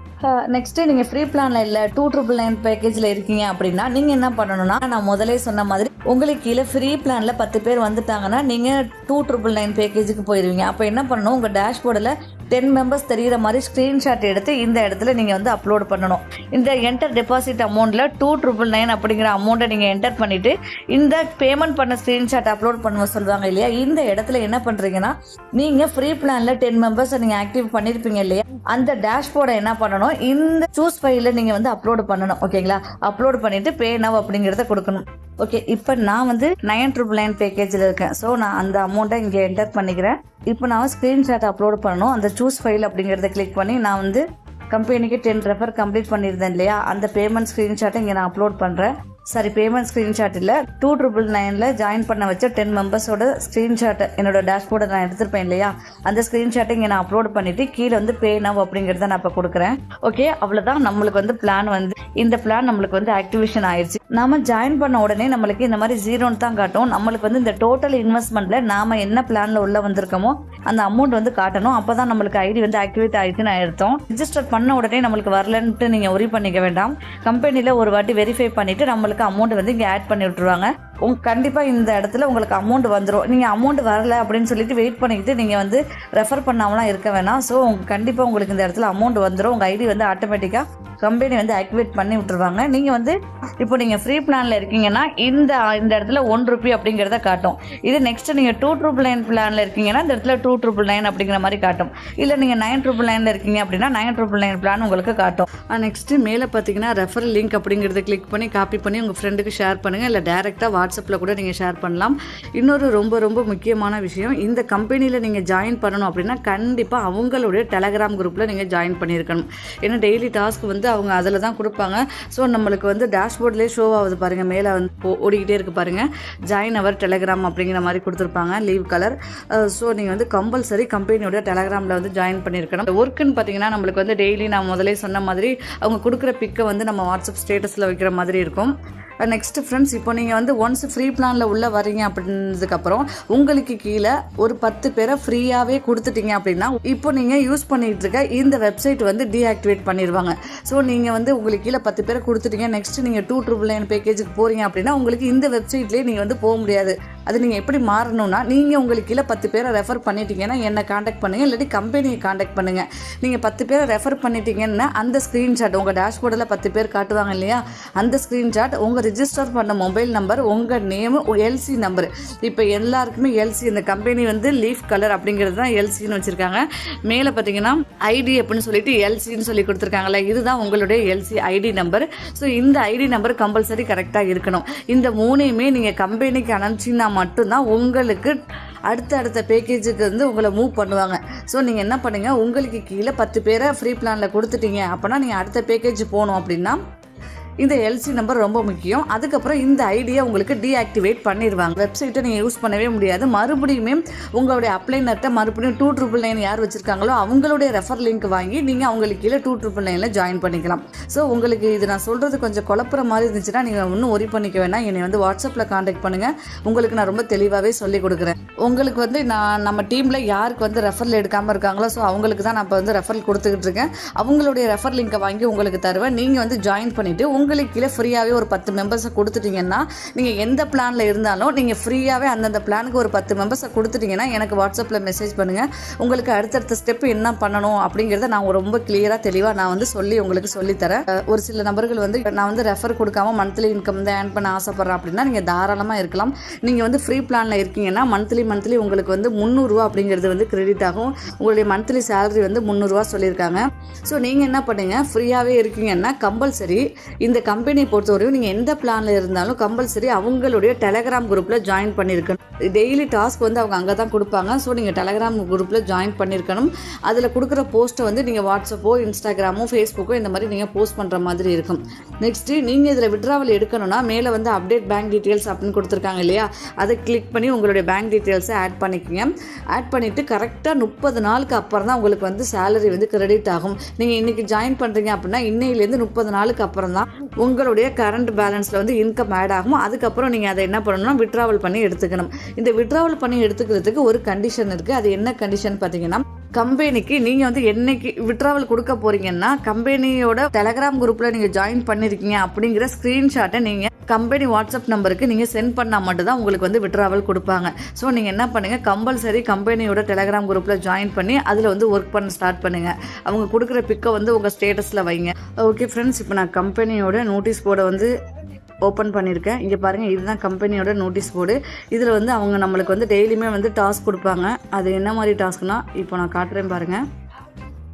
நெக்ஸ்ட்டு நீங்கள் ஃப்ரீ பிளானில் இல்லை 2999 பேக்கேஜில் இருக்கீங்க அப்படின்னா நீங்கள் என்ன பண்ணணும்னா, நான் முதலே சொன்ன மாதிரி உங்களுக்கு கீழே ஃப்ரீ பிளானில் 10 பேர் வந்துட்டாங்கன்னா நீங்கள் 2999 பேக்கேஜுக்கு போயிடுவீங்க. அப்போ என்ன பண்ணணும், உங்கள் டேஷ்போர்டில் 10 மெம்பர்ஸ் தெரிகிற மாதிரி ஸ்க்ரீன்ஷாட் எடுத்து இந்த இடத்துல நீங்கள் வந்து அப்லோட் பண்ணணும். இந்த என்டர் டெபாசிட் அமௌண்ட்டில் 2999 அப்படிங்கிற அமௌண்ட்டை நீங்கள் என்டர் பண்ணிவிட்டு இந்த பேமெண்ட் பண்ண ஸ்க்ரீன்ஷாட் அப்லோட் பண்ணுவோம் சொல்லுவாங்க இல்லையா, இந்த இடத்துல என்ன பண்ணுறீங்கன்னா, நீங்கள் ஃப்ரீ பிளானில் 10 மெம்பர்ஸை நீங்கள் ஆக்டிவ் பண்ணியிருப்பீங்க இல்லையா, அந்த டேஷ்போர்டை என்ன பண்ணணும், இந்த சூஸ் ஃபைலில் நீங்கள் வந்து அப்லோட் பண்ணணும். ஓகேங்களா, அப்லோட் பண்ணிவிட்டு பே நவ் அப்படிங்கிறத கொடுக்கணும். ஓகே, இப்போ நான் வந்து 9999 பேக்கேஜில் இருக்கேன். ஸோ நான் அந்த அமௌண்ட்டை இங்கே என்டர் பண்ணிக்கிறேன். இப்போ நான் ஸ்க்ரீன்ஷாட் அப்லோட் பண்ணணும். அந்த சூஸ் ஃபைல் அப்படிங்கிறத கிளிக் பண்ணி நான் வந்து கம்பெனிக்கு 10 ரெஃபர் கம்ப்ளீட் பண்ணியிருந்தேன் இல்லையா, அந்த பேமெண்ட் ஸ்க்ரீன்ஷாட்டை இங்கே நான் அப்லோட் பண்ணுறேன். சாரி, பேமெண்ட் ஸ்க்ரீன்ஷாட் இல்லை, 2999 ஜாயின் பண்ண வச்ச 10 மெம்பர்ஸோட ஸ்க்ரீன்ஷாட்டை என்னோட டேஷ்போர்டை நான் எடுத்துருப்பேன் இல்லையா, அந்த ஸ்க்ரீன்ஷாட்டை இங்கே நான் அப்லோட் பண்ணிவிட்டு கீழே வந்து பே நவ் அப்படிங்கிறத நான் இப்போ கொடுக்குறேன். ஓகே, அவ்வளோதான், நம்மளுக்கு வந்து பிளான் வந்து இந்த பிளான் நம்மளுக்கு வந்து ஆக்டிவேஷன் ஆயிடுச்சு. நாம் ஜாயின் பண்ண உடனே நம்மளுக்கு இந்த மாதிரி 0ன்னு தான் காட்டும். நம்மளுக்கு வந்து இந்த டோட்டல் இன்வெஸ்ட்மெண்ட்டில் நாம் என்ன பிளானில் உள்ள வந்திருக்கோமோ அந்த அமௌண்ட் வந்து காட்டணும். அப்போ தான் நம்மளுக்கு ஐடி வந்து ஆக்டிவேட் ஆகிடுச்சுன்னு அர்த்தம். ரிஜிஸ்டர் பண்ண உடனே நம்மளுக்கு வரலன்ட்டு நீங்கள் ஒரி பண்ணிக்க வேண்டாம். கம்பெனியில் ஒரு வாட்டி வெரிஃபை பண்ணிவிட்டு நம்மளுக்கு அமௌண்ட் வந்து இங்கே ஆட் பண்ணி விட்ருவாங்க. கண்டிப்பாக இந்த இடத்துல உங்களுக்கு அமௌண்ட் வந்துடும். நீங்கள் அமௌண்ட் வரலை அப்படின்னு சொல்லிட்டு வெயிட் பண்ணிக்கிட்டு நீங்கள் வந்து ரெஃபர் பண்ணாமலாம் இருக்க வேணாம். ஸோ கண்டிப்பாக உங்களுக்கு இந்த இடத்துல அமௌண்ட் வந்துடும். உங்கள் ஐடி வந்து ஆட்டோமேட்டிக்காக கம்பெனி வந்து ஆக்டிவேட் பண்ணி விட்டுருவாங்க. நீங்கள் வந்து இப்போ நீங்கள் ஃப்ரீ பிளானில் இருக்கீங்கன்னா இந்த இடத்துல ₹1 அப்படிங்கிறத காட்டும். இது நெக்ஸ்ட் நீங்கள் 2,999 பிளானில் இருக்கீங்கன்னா இந்த இடத்துல 2,999 அப்படிங்கிற மாதிரி காட்டும். இல்லை நீங்கள் 9,999 இருக்கீங்க அப்படின்னா 9,999 பிளான் உங்களுக்கு காட்டும். நெக்ஸ்ட்டு மேலே பார்த்தீங்கன்னா ரெஃபரல் லிங்க் அப்படிங்கிறத கிளிக் பண்ணி காப்பி பண்ணி உங்கள் ஃப்ரெண்டுக்கு ஷேர் பண்ணுங்கள். இல்லை டேரெக்டாக வாட்ஸ்அப்பில் கூட நீங்கள் ஷேர் பண்ணலாம். இன்னொரு ரொம்ப ரொம்ப முக்கியமான விஷயம், இந்த கம்பெனியில் நீங்கள் ஜாயின் பண்ணணும் அப்படின்னா கண்டிப்பாக அவங்களுடைய டெலகிராம் குரூப்பில் நீங்கள் ஜாயின் பண்ணியிருக்கணும். ஏன்னா டெய்லி டாஸ்க் வந்து அவங்க அதில் தான் கொடுப்பாங்க. ஸோ நம்மளுக்கு வந்து டேஷ்போர்ட்லேயே ஷோ ஆகுது பாருங்கள், மேலே வந்து ஓடிக்கிட்டே இருக்குது பாருங்கள், ஜாயின் அவர் டெலகிராம் அப்படிங்கிற மாதிரி கொடுத்துருப்பாங்க லீவ் கலர். ஸோ நீங்கள் வந்து கம்பல்சரி கம்பெனியோட டெலகிராமில் வந்து ஜாயின் பண்ணியிருக்கணும். ஒர்க்குன்னு பார்த்தீங்கன்னா நம்மளுக்கு வந்து டெய்லி நான் முதலே சொன்ன மாதிரி அவங்க கொடுக்குற பிக்கை வந்து நம்ம வாட்ஸ்அப் ஸ்டேட்டஸில் வைக்கிற மாதிரி இருக்கும். நெக்ஸ்ட் ஃப்ரெண்ட்ஸ், இப்போ நீங்கள் வந்து ஒன்ஸ் ஃப்ரீ பிளானில் உள்ளே வரீங்க அப்படின்றதுக்கப்புறம் உங்களுக்கு கீழே ஒரு 10 பேரை ஃப்ரீயாகவே கொடுத்துட்டீங்க அப்படின்னா இப்போ நீங்கள் யூஸ் பண்ணிகிட்டு இருக்க இந்த வெப்சைட் வந்து டீஆக்டிவேட் பண்ணிடுவாங்க. ஸோ நீங்கள் வந்து உங்களுக்கு கீழே 10 பேரை கொடுத்துட்டீங்க, நெக்ஸ்ட் நீங்கள் 2,999 பேக்கேஜுக்கு போகிறீங்க அப்படின்னா உங்களுக்கு இந்த வெப்சைட்லேயே நீங்கள் வந்து போக முடியாது. அது நீங்கள் எப்படி மாறணும்னா, நீங்கள் உங்களுக்கு கீழே 10 பேரை ரெஃபர் பண்ணிட்டீங்கன்னா என்னை காண்டாக்ட் பண்ணுங்கள், இல்லாட்டி கம்பெனியை காண்டாக்ட் பண்ணுங்கள். நீங்கள் 10 பேரை ரெஃபர் பண்ணிட்டீங்கன்னா அந்த ஸ்க்ரீன்ஷாட் உங்கள் டேஷ்போர்டில் 10 பேர் காட்டுவாங்க இல்லையா, அந்த ஸ்க்ரீன்ஷாட் உங்கள் ரிஜிஸ்டர் பண்ண மொபைல் நம்பர், உங்கள் நேமு, எல்சி நம்பர். இப்போ எல்லாருக்குமே எல்சி, இந்த கம்பெனி வந்து லீஃப் கலர் அப்படிங்கிறது தான் எல்சின்னு வச்சுருக்காங்க. மேலே பார்த்தீங்கன்னா ஐடி அப்படின்னு சொல்லிட்டு எல்சின்னு சொல்லி கொடுத்துருக்காங்களே, இதுதான் உங்களுடைய எல்சி ஐடி நம்பர். ஸோ இந்த ஐடி நம்பர் கம்பல்சரி கரெக்டாக இருக்கணும். இந்த 3ஐயுமே நீங்கள் கம்பெனிக்கு அனுப்பிச்சிங்கன்னா மட்டும்தான் உங்களுக்கு அடுத்த பேக்கேஜுக்கு வந்து உங்களை மூவ் பண்ணுவாங்க. ஸோ நீங்கள் என்ன பண்ணுங்கள், உங்களுக்கு கீழே 10 பேரை ஃப்ரீ பிளானில் கொடுத்துட்டீங்க அப்படின்னா நீங்கள் அடுத்த பேக்கேஜ் போகணும் அப்படின்னா இந்த எல்சி நம்பர் ரொம்ப முக்கியம். அதுக்கப்புறம் இந்த ஐடியா உங்களுக்கு டீஆக்டிவேட் பண்ணிடுவாங்க. வெப்சைட்டை நீங்கள் யூஸ் பண்ணவே முடியாது. மறுபடியுமே உங்களுடைய அப்ளைனர்கிட்ட மறுபடியும் 2,999 யார் வச்சுருக்காங்களோ அவங்களுடைய ரெஃபர் லிங்க் வாங்கி நீங்கள் அவங்களுக்கு கீழே 2,999 ஜாயின் பண்ணிக்கலாம். ஸோ உங்களுக்கு இது நான் சொல்கிறது கொஞ்சம் குழப்புற மாதிரி இருந்துச்சுன்னா நீங்கள் ஒன்றும் ஒரி பண்ணிக்க வேணாம். என்னை வந்து வாட்ஸ்அப்பில் காண்டாக்ட் பண்ணுங்கள், உங்களுக்கு நான் ரொம்ப தெளிவாகவே சொல்லி கொடுக்குறேன். உங்களுக்கு வந்து நம்ம டீமில் யாருக்கு வந்து ரெஃபரில் எடுக்காமல் இருக்காங்களோ ஸோ அவங்களுக்கு தான் நான் இப்போ வந்து ரெஃபர் கொடுத்துக்கிட்டு இருக்கேன். அவங்களுடைய ரெஃபர் லிங்கை வாங்கி உங்களுக்கு தருவேன். நீங்கள் வந்து ஜாயின் பண்ணிவிட்டு உங்களுக்கு கீழே ஃப்ரீயாகவே ஒரு 10 மெம்பர்ஸை கொடுத்துட்டிங்கன்னா, நீங்கள் எந்த பிளானில் இருந்தாலும் நீங்கள் ஃப்ரீயாகவே அந்தந்த பிளானுக்கு ஒரு 10 மெம்பர்ஸை கொடுத்துட்டிங்கன்னா எனக்கு வாட்ஸ்அப்பில் மெசேஜ் பண்ணுங்கள். உங்களுக்கு அடுத்தடுத்த ஸ்டெப் என்ன பண்ணணும் அப்படிங்கிறத நான் ரொம்ப கிளியராக தெளிவாக நான் வந்து உங்களுக்கு சொல்லித்தரேன். ஒரு சில நபர்கள் வந்து நான் வந்து ரெஃபர் கொடுக்காம மந்த்லி இன்கம் தான் ஏர்ன் பண்ண ஆசைப்பட்றேன் அப்படின்னா நீங்கள் தாராளமாக இருக்கலாம். நீங்கள் வந்து ஃப்ரீ பிளானில் இருக்கீங்கன்னா மந்த்லி உங்களுக்கு வந்து ₹300 அப்படிங்கிறது வந்து கிரெடிட் ஆகும். உங்களுடைய மந்த்லி சேலரி வந்து ₹300 சொல்லியிருக்காங்க. ஸோ நீங்கள் என்ன பண்ணுங்கள், ஃப்ரீயாகவே இருக்கீங்கன்னா கம்பல்சரி இந்த கம்பெனியை பொறுத்தவரையும் நீங்கள் எந்த பிளானில் இருந்தாலும் கம்பல்சரி அவங்களுடைய டெலகிராம் குரூப்பில் ஜாயின் பண்ணியிருக்கணும். டெய்லி டாஸ்க் வந்து அவங்க அங்கே தான் கொடுப்பாங்க. ஸோ நீங்கள் டெலகிராம் குரூப்பில் ஜாயின் பண்ணியிருக்கணும். அதில் கொடுக்குற போஸ்ட்டை வந்து நீங்கள் வாட்ஸ்அப்போ, இன்ஸ்டாகிராமோ, ஃபேஸ்புக்கோ இந்த மாதிரி நீங்கள் போஸ்ட் பண்ணுற மாதிரி இருக்கும். நெக்ஸ்ட்டு நீங்கள் இதில் விட்ராவல் எடுக்கணும்னா மேலே வந்து அப்டேட் பேங்க் டீட்டெயில்ஸ் அப்படின்னு கொடுத்துருக்காங்க இல்லையா, அதை கிளிக் பண்ணி உங்களுடைய பேங்க் டீட்டெயில்ஸை ஆட் பண்ணிக்கோங்க. ஆட் பண்ணிவிட்டு கரெக்டாக 30 நாளுக்கு அப்புறம் தான் உங்களுக்கு வந்து சேலரி வந்து கிரெடிட் ஆகும். நீங்கள் இன்றைக்கி ஜாயின் பண்ணுறீங்க அப்படின்னா இன்னையிலேருந்து 30 நாளுக்கு அப்புறம் தான் உங்களுடைய கரண்ட் பேலன்ஸில் வந்து இன்கம் ஆட் ஆகும். அதுக்கப்புறம் நீங்கள் அதை என்ன பண்ணணும்னா விட்ராவல் பண்ணி எடுத்துக்கணும். இந்த விட்ராவல் பண்ணி எடுத்துக்கிறதுக்கு ஒரு கண்டிஷன் இருக்குது. அது என்ன கண்டிஷன் பார்த்தீங்கன்னா, கம்பெனிக்கு நீங்கள் வந்து என்னைக்கு விட்ராவல் கொடுக்க போகிறீங்கன்னா கம்பெனியோட டெலகிராம் குரூப்பில் நீங்கள் ஜாயின் பண்ணியிருக்கீங்க அப்படிங்கிற ஸ்க்ரீன்ஷாட்டை நீங்கள் கம்பெனி வாட்ஸ்அப் நம்பருக்கு நீங்கள் சென்ட் பண்ணால் மட்டும்தான் உங்களுக்கு வந்து விட்ராவல் கொடுப்பாங்க. ஸோ நீங்கள் என்ன பண்ணுங்கள், கம்பல்சரி கம்பெனியோட டெலகிராம் குரூப்பில் ஜாயின் பண்ணி அதில் வந்து ஒர்க் பண்ண ஸ்டார்ட் பண்ணுங்கள். அவங்க கொடுக்குற பிக்கை வந்து உங்கள் ஸ்டேட்டஸில் வைங்க. ஓகே ஃப்ரெண்ட்ஸ், இப்போ நான் கம்பெனியோட நோட்டீஸ் போர்டை வந்து ஓப்பன் பண்ணியிருக்கேன். இங்கே பாருங்கள், இதுதான் கம்பெனியோட நோட்டீஸ் போர்டு. இதில் வந்து அவங்க நம்மளுக்கு வந்து டெய்லியுமே வந்து டாஸ்க் கொடுப்பாங்க. அது என்ன மாதிரி டாஸ்க்னால் இப்போ நான் காட்டுறேன் பாருங்கள்.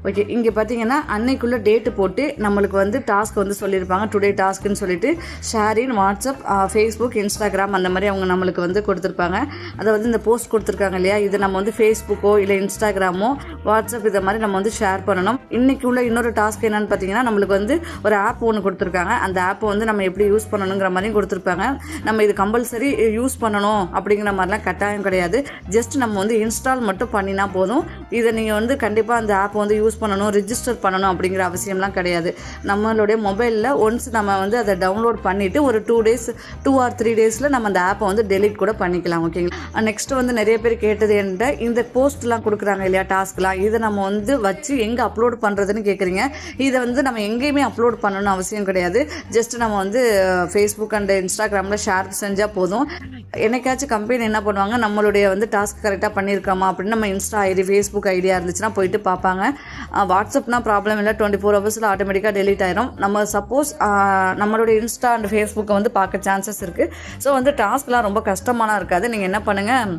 ஓகே, இங்கே பார்த்தீங்கன்னா அன்னைக்குள்ளே டேட்டு போட்டு நம்மளுக்கு வந்து டாஸ்க் வந்து சொல்லியிருப்பாங்க. டுடே டாஸ்க்குன்னு சொல்லிட்டு ஷேரின் வாட்ஸ்அப், ஃபேஸ்புக், இன்ஸ்டாகிராம் அந்த மாதிரி அவங்க நம்மளுக்கு வந்து கொடுத்துருப்பாங்க. அதை வந்து இந்த போஸ்ட் கொடுத்துருக்காங்க இல்லையா, இது நம்ம வந்து ஃபேஸ்புக்கோ இல்லை இன்ஸ்டாகிராமோ வாட்ஸ்அப் இதை மாதிரி நம்ம வந்து ஷேர் பண்ணணும். இன்றைக்கி உள்ள இன்னொரு டாஸ்க் என்னென்னு பார்த்தீங்கன்னா, நம்மளுக்கு வந்து ஒரு ஆப் ஒன்று கொடுத்துருக்காங்க. அந்த ஆப்பை வந்து நம்ம எப்படி யூஸ் பண்ணணுங்கிற மாதிரியும் கொடுத்துருப்பாங்க. நம்ம இது கம்பல்சரி யூஸ் பண்ணணும் அப்படிங்கிற மாதிரிலாம் கட்டாயம் கிடையாது. ஜஸ்ட் நம்ம வந்து இன்ஸ்டால் மட்டும் பண்ணினா போதும். இதை நீங்கள் வந்து கண்டிப்பாக அந்த ஆப்பை வந்து யூஸ் யூஸ் பண்ணணும், ரிஜிஸ்டர் பண்ணணும் அப்படிங்கிற அவசியம்லாம் கிடையாது. நம்மளுடைய மொபைலில் ஒன்ஸ் நம்ம வந்து அதை டவுன்லோட் பண்ணிவிட்டு ஒரு 2 or 3 டேஸில் நம்ம அந்த ஆப்பை வந்து டெலீட் கூட பண்ணிக்கலாம். ஓகேங்களா. நெக்ஸ்ட்டு வந்து நிறைய பேர் கேட்டது என்ன, இந்த போஸ்ட்லாம் கொடுக்குறாங்க இல்லையா, டாஸ்க்லாம், இதை நம்ம வந்து வச்சு எங்கே அப்லோட் பண்ணுறதுன்னு கேட்குறீங்க. இதை வந்து நம்ம எங்கேயுமே அப்லோட் பண்ணணும்னு அவசியம் கிடையாது. ஜஸ்ட் நம்ம வந்து ஃபேஸ்புக் அண்ட் இன்ஸ்டாகிராமில் ஷேர் செஞ்சால் போதும். என்னைக்காச்சும் கம்பெனி என்ன பண்ணுவாங்க, நம்மளுடைய வந்து டாஸ்க் கரெக்டாக பண்ணியிருக்கோமா அப்படின்னு நம்ம இன்ஸ்டா ஐடி, ஃபேஸ்புக் ஐடியா இருந்துச்சுன்னா போயிட்டு பார்ப்பாங்க. வாட்ஸ்அப்னா ப்ராப்ளம் இல்லை, 24 ஹவர்ஸில் ஆட்டோமேட்டிக்காக டெலீட் ஆயிரும். நம்ம சப்போஸ் நம்மளுடைய இன்ஸ்டா அண்ட் ஃபேஸ்புக்கை வந்து பார்க்க சான்சஸ் இருக்குது. ஸோ வந்து டாஸ்க்லாம் ரொம்ப கஷ்டமாலாம் இருக்காது. நீங்கள் என்ன பண்ணுங்கள்,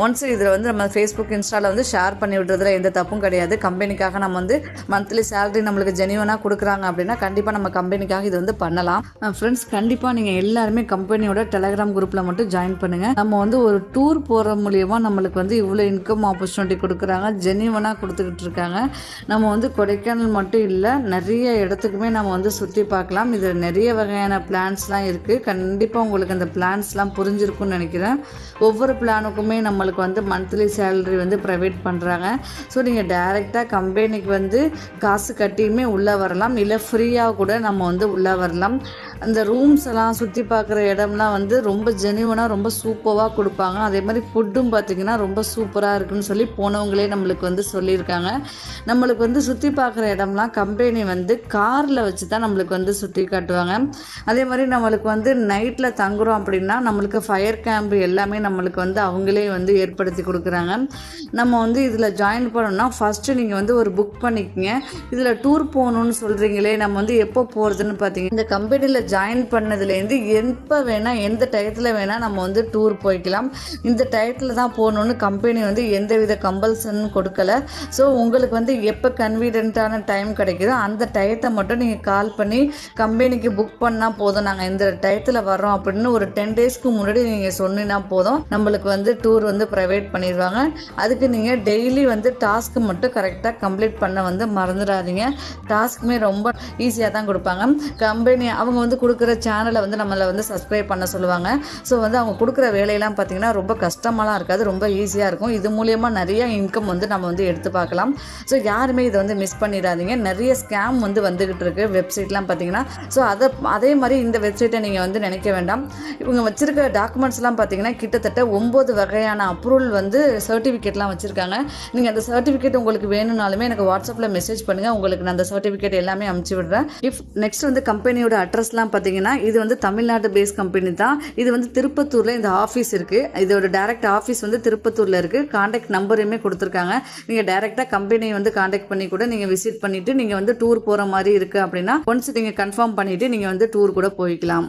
ஒன்ஸ் இதில் வந்து நம்ம ஃபேஸ்புக் இன்ஸ்டாவில் வந்து ஷேர் பண்ணி விடுறதுல எந்த தப்பும் கிடையாது. கம்பெனிக்காக நம்ம வந்து மந்த்லி சேலரி நம்மளுக்கு ஜெனியூனாக கொடுக்குறாங்க அப்படின்னா கண்டிப்பாக நம்ம கம்பெனிக்காக இது வந்து பண்ணலாம். ஃப்ரெண்ட்ஸ், கண்டிப்பாக நீங்கள் எல்லாருமே கம்பெனியோட டெலகிராம் குரூப்பில் மட்டும் ஜாயின் பண்ணுங்கள். நம்ம வந்து ஒரு டூர் போகிற மூலியமாக நம்மளுக்கு வந்து இவ்வளோ இன்கம் ஆப்பர்ச்சுனிட்டி கொடுக்குறாங்க, ஜெனியூனாக கொடுத்துக்கிட்டு இருக்காங்க. நம்ம வந்து கொடைக்கானல் மட்டும் இல்லை, நிறைய இடத்துக்குமே நம்ம வந்து சுற்றி பார்க்கலாம். இதில் நிறைய வகையான பிளான்ஸ்லாம் இருக்குது. கண்டிப்பாக உங்களுக்கு அந்த பிளான்ஸ்லாம் புரிஞ்சிருக்கும்னு நினைக்கிறேன். ஒவ்வொரு பிளானுக்குமே நம்மளுக்கு வந்து மந்த்லி சேலரி வந்து ப்ரொவைட் பண்ணுறாங்க. ஸோ நீங்கள் டைரெக்டாக கம்பெனிக்கு வந்து காசு கட்டியுமே உள்ளே வரலாம், இல்லை ஃப்ரீயாக கூட நம்ம வந்து உள்ளே வரலாம். அந்த ரூம்ஸ் எல்லாம் சுற்றி பார்க்குற இடம்லாம் வந்து ரொம்ப ஜெனியூனாக ரொம்ப சூப்பராக கொடுப்பாங்க. அதே மாதிரி ஃபுட்டும் பார்த்திங்கன்னா ரொம்ப சூப்பராக இருக்குன்னு சொல்லி போனவங்களே நம்மளுக்கு வந்து சொல்லியிருக்காங்க. நம்மளுக்கு வந்து சுற்றி பார்க்குற இடம்லாம் கம்பெனி வந்து காரில் வச்சு தான் நம்மளுக்கு வந்து சுற்றி காட்டுவாங்க. அதே மாதிரி நம்மளுக்கு வந்து நைட்டில் தங்குறோம் அப்படின்னா நம்மளுக்கு ஃபயர் கேம்ப் எல்லாமே நம்மளுக்கு வந்து அவங்களே வந்து ஏற்படுத்தி கொடுக்குறாங்க. நம்ம வந்து இதில் ஜாயின் பண்ணணும்னா ஃபஸ்ட்டு நீங்கள் வந்து ஒரு புக் பண்ணிக்கங்க. இதில் டூர் போகணுன்னு சொல்கிறீங்களே, நம்ம வந்து எப்போ போகிறதுன்னு பார்த்தீங்க, இந்த கம்பெனியில் ஜாயின் பண்ணதுலேருந்து எப்போ வேணால் எந்த டயத்தில் வேணால் நம்ம வந்து டூர் போய்க்கலாம். இந்த டயத்தில் தான் போகணுன்னு கம்பெனி வந்து எந்தவித கம்பல்சனும் கொடுக்கல. ஸோ உங்களுக்கு வந்து எப்போ கன்வீனியன்ட்டான டைம் கிடைக்குதோ அந்த டயத்தை மட்டும் நீங்கள் கால் பண்ணி கம்பெனிக்கு புக் பண்ணால் போதும். நாங்கள் இந்த டயத்தில் வர்றோம் அப்படின்னு ஒரு 10 டேஸ்க்கு முன்னாடி நீங்கள் சொன்னீங்கன்னா போதும், நம்மளுக்கு வந்து டூர் வந்து ப்ரொவைட் பண்ணிடுவாங்க. அதுக்கு நீங்கள் டெய்லி வந்து டாஸ்க்கு மட்டும் கரெக்டாக கம்ப்ளீட் பண்ண வந்து மறந்துடாதீங்க. டாஸ்க்குமே ரொம்ப ஈஸியாக தான் கொடுப்பாங்க. கம்பெனி அவங்க வந்து கொடுக்குற சேனலை வந்து நம்மளை வந்து சப்ஸ்கிரைப் பண்ண சொல்லுவாங்க. ஸோ வந்து அவங்க கொடுக்குற வேலையெல்லாம் பார்த்திங்கன்னா ரொம்ப கஷ்டமாலாம் இருக்காது, ரொம்ப ஈஸியாக இருக்கும். இது மூலயமா நிறைய இன்கம் வந்து நம்ம வந்து எடுத்து பார்க்கலாம். ஸோ யாருமே இதை வந்து மிஸ் பண்ணிடாதீங்க. நிறைய ஸ்கேம் வந்து வந்துக்கிட்டு இருக்குது வெப்சைட்லாம் பார்த்திங்கன்னா. ஸோ அதே மாதிரி இந்த வெப்சைட்டை நீங்கள் வந்து நினைக்க வேண்டாம். இவங்க வச்சுருக்க டாக்குமெண்ட்ஸ்லாம் பார்த்திங்கன்னா கிட்டத்தட்ட 9 வகையான அப்ரூவல் வந்து சர்டிஃபிகேட்லாம் வச்சுருக்காங்க. நீங்கள் அந்த சர்டிஃபிகேட் உங்களுக்கு வேணும்னாலுமே எனக்கு வாட்ஸ்அப்பில் மெசேஜ் பண்ணுங்கள், உங்களுக்கு நான் அந்த சர்டிஃபிகேட் எல்லாமே அனுப்பிச்சி விடுறேன். நெக்ஸ்ட் வந்து கம்பெனியோட அட்ரஸ்லாம் பார்த்திங்கன்னா இது வந்து தமிழ்நாடு பேஸ் கம்பெனி தான். இது வந்து திருப்பத்தூரில் இந்த ஆஃபீஸ் இருக்குது. இதோட டைரக்ட் ஆஃபீஸ் வந்து திருப்பத்தூரில் இருக்குது. கான்டாக்ட் நம்பரையுமே கொடுத்துருக்காங்க. நீங்கள் டைரெக்டாக கம்பெனியை வந்து கான்டாக்ட் பண்ணி கூட நீங்கள் விசிட் பண்ணிவிட்டு நீங்கள் வந்து டூர் போகிற மாதிரி இருக்குது அப்படின்னா ஒன்ஸ் நீங்கள் கன்ஃபார்ம் பண்ணிவிட்டு நீங்கள் வந்து டூர் கூட போய்க்கலாம்.